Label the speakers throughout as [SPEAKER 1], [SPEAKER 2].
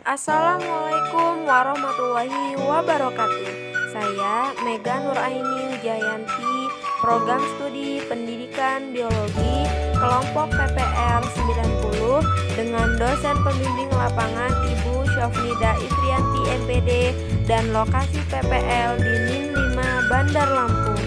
[SPEAKER 1] Assalamualaikum warahmatullahi wabarakatuh. Saya Mega Nuraini Wijayanti, Program Studi Pendidikan Biologi, Kelompok PPL 90 dengan dosen pembimbing lapangan Ibu Syafnida Ifrianti MPD dan lokasi PPL di NIM 5 Bandar Lampung.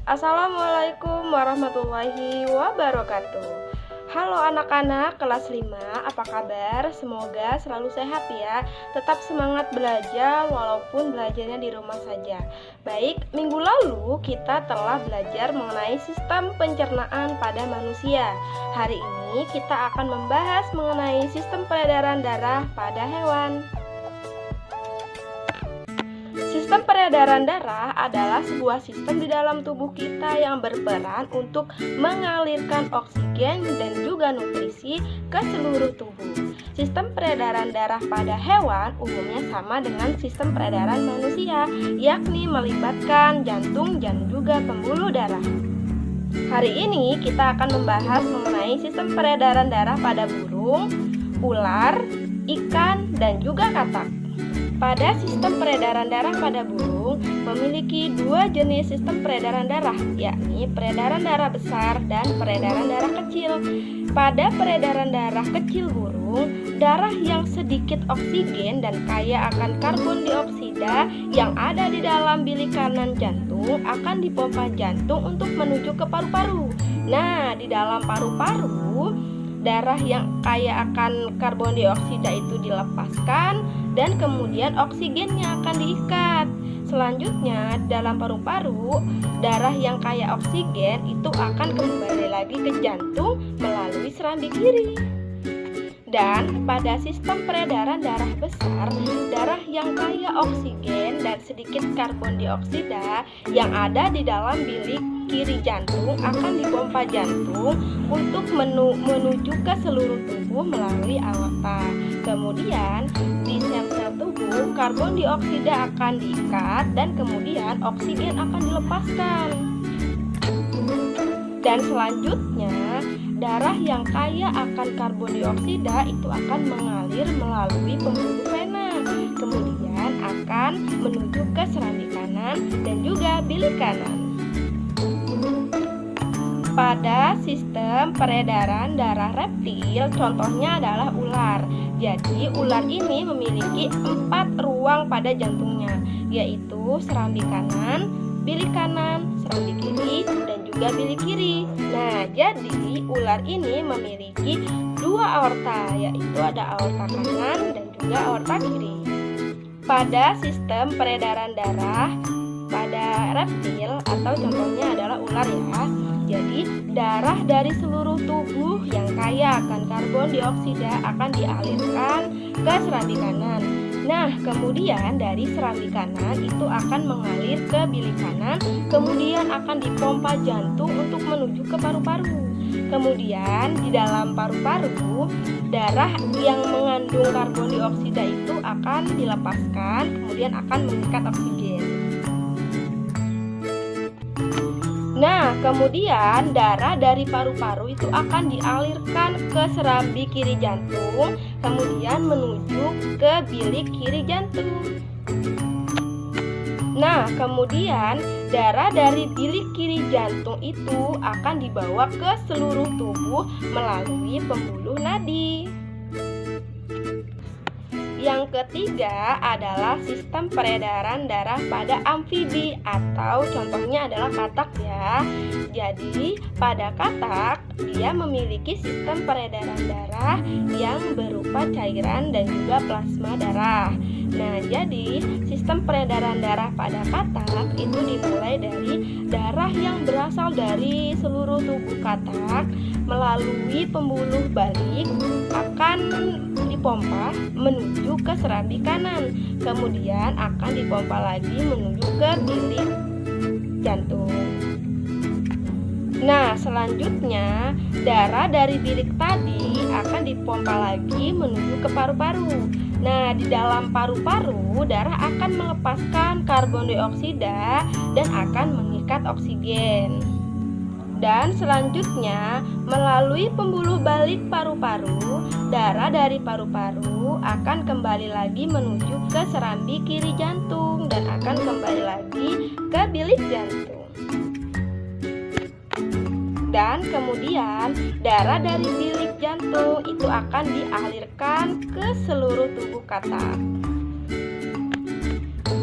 [SPEAKER 1] Assalamualaikum warahmatullahi wabarakatuh. Halo anak-anak kelas 5, apa kabar? Semoga selalu sehat ya. Tetap semangat belajar walaupun belajarnya di rumah saja. Baik, minggu lalu kita telah belajar mengenai sistem pencernaan pada manusia. Hari ini kita akan membahas mengenai sistem peredaran darah pada hewan. Sistem peredaran darah adalah sebuah sistem di dalam tubuh kita yang berperan untuk mengalirkan oksigen dan juga nutrisi ke seluruh tubuh. Sistem peredaran darah pada hewan umumnya sama dengan sistem peredaran manusia, yakni melibatkan jantung dan juga pembuluh darah. Hari ini kita akan membahas mengenai sistem peredaran darah pada burung, ular, ikan, dan juga katak. Pada sistem peredaran darah pada burung memiliki dua jenis sistem peredaran darah, yakni peredaran darah besar dan peredaran darah kecil. Pada peredaran darah kecil burung, darah yang sedikit oksigen dan kaya akan karbon dioksida yang ada di dalam bilik kanan jantung akan dipompa jantung untuk menuju ke paru-paru. Nah, di dalam paru-paru, darah yang kaya akan karbon dioksida itu dilepaskan dan kemudian oksigennya akan diikat. Selanjutnya, dalam paru-paru, darah yang kaya oksigen itu akan kembali lagi ke jantung melalui serambi kiri. Dan pada sistem peredaran darah besar, darah yang kaya oksigen dan sedikit karbon dioksida yang ada di dalam bilik kiri jantung akan dipompa jantung untuk menuju ke seluruh tubuh melalui aorta. Kemudian di sel-sel tubuh, karbon dioksida akan diikat dan kemudian oksigen akan dilepaskan. Dan selanjutnya, darah yang kaya akan karbon dioksida itu akan mengalir melalui pembuluh vena, kemudian akan menuju ke serambi kanan dan juga bilik kanan. Pada sistem peredaran darah reptil, contohnya adalah ular. Jadi, ular ini memiliki 4 ruang pada jantungnya, yaitu serambi kanan, bilik kanan, serambi kiri, dan juga bilik kiri. Nah, jadi ular ini memiliki 2 aorta, yaitu ada aorta kanan dan juga aorta kiri. Pada sistem peredaran darah pada reptil atau contohnya adalah ular ya. Jadi, darah dari seluruh tubuh yang kaya akan karbon dioksida akan dialirkan ke serambi kanan. Nah, kemudian dari serambi kanan itu akan mengalir ke bilik kanan, kemudian akan dipompa jantung untuk menuju ke paru-paru. Kemudian di dalam paru-paru, darah yang mengandung karbon dioksida itu akan dilepaskan, kemudian akan mengikat oksigen. Nah, kemudian darah dari paru-paru itu akan dialirkan ke serambi kiri jantung, kemudian menuju ke bilik kiri jantung. Nah, kemudian darah dari bilik kiri jantung itu akan dibawa ke seluruh tubuh melalui pembuluh nadi. Yang ketiga adalah sistem peredaran darah pada amfibi atau contohnya adalah katak ya. Jadi pada katak dia memiliki sistem peredaran darah yang berupa cairan dan juga plasma darah. Nah, jadi sistem peredaran darah pada katak itu dimulai dari darah yang berasal dari seluruh tubuh katak melalui pembuluh balik akan dipompa menuju ke serambi kanan, kemudian akan dipompa lagi menuju ke bilik jantung. Nah, selanjutnya darah dari bilik tadi akan dipompa lagi menuju ke paru-paru. Nah, di dalam paru-paru darah akan melepaskan karbon dioksida dan akan mengikat oksigen. Dan selanjutnya, melalui pembuluh balik paru-paru, darah dari paru-paru akan kembali lagi menuju ke serambi kiri jantung dan akan kembali lagi ke bilik jantung. Dan kemudian darah dari bilik jantung itu akan dialirkan ke seluruh tubuh katak.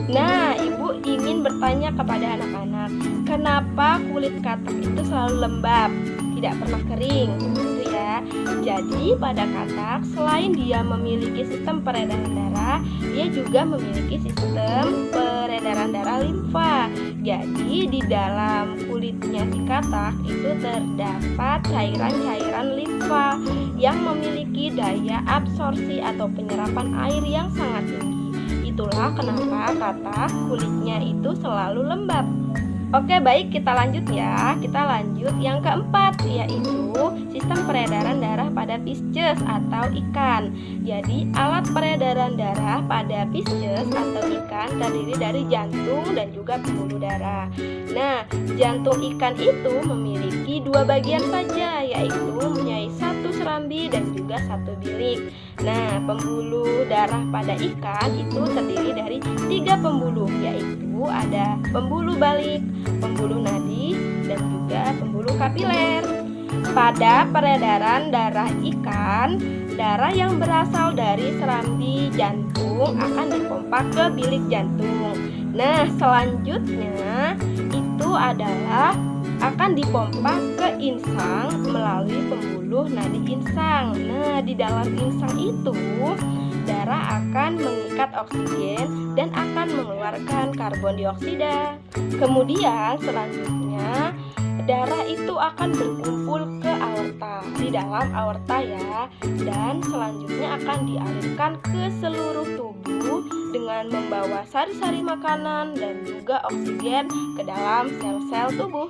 [SPEAKER 1] Nah, ibu ingin bertanya kepada anak-anak, kenapa kulit katak itu selalu lembab, tidak pernah kering, gitu ya. Jadi pada katak, selain dia memiliki sistem peredaran darah, dia juga memiliki sistem peredaran darah limfa. Jadi di dalam kulitnya si katak itu terdapat cairan-cairan limfa yang memiliki daya absorpsi atau penyerapan air yang sangat tinggi. Itulah kenapa katak kulitnya itu selalu lembab. Oke, baik, kita lanjut ya. Kita lanjut yang keempat, yaitu sistem peredaran darah pada pisces atau ikan. Jadi alat peredaran darah pada pisces atau ikan terdiri dari jantung dan juga pembuluh darah. Nah, jantung ikan itu memiliki dua bagian saja, yaitu mempunyai satu serambi dan juga satu bilik. Nah, pembuluh darah pada ikan itu terdiri dari 3 pembuluh, yaitu ada pembuluh balik, pembuluh nadi, dan juga pembuluh kapiler. Pada peredaran darah ikan, darah yang berasal dari serambi jantung akan dipompa ke bilik jantung. Nah, selanjutnya itu adalah akan dipompa ke insang melalui pembuluh nadi insang. Nah, di dalam insang itu darah akan mengikat oksigen dan akan mengeluarkan karbon dioksida. Kemudian selanjutnya darah itu akan berkumpul ke aorta, di dalam aorta ya, dan selanjutnya akan dialirkan ke seluruh tubuh dengan membawa sari-sari makanan dan juga oksigen ke dalam sel-sel tubuh.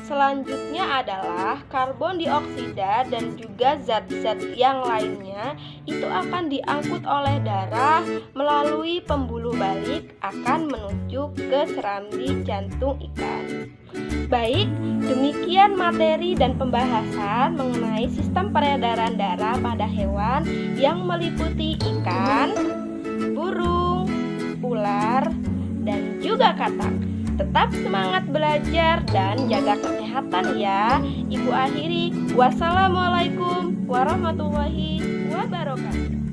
[SPEAKER 1] Selanjutnya adalah karbon dioksida dan juga zat-zat yang lainnya itu akan diangkut oleh darah melalui pembuluh balik akan menuju ke serambi jantung ikan. Baik, demikian materi dan pembahasan mengenai sistem peredaran darah pada hewan yang meliputi ikan, burung, ular, dan juga katak. Tetap semangat belajar dan jaga kesehatan ya. Ibu akhiri, wassalamualaikum warahmatullahi wabarakatuh.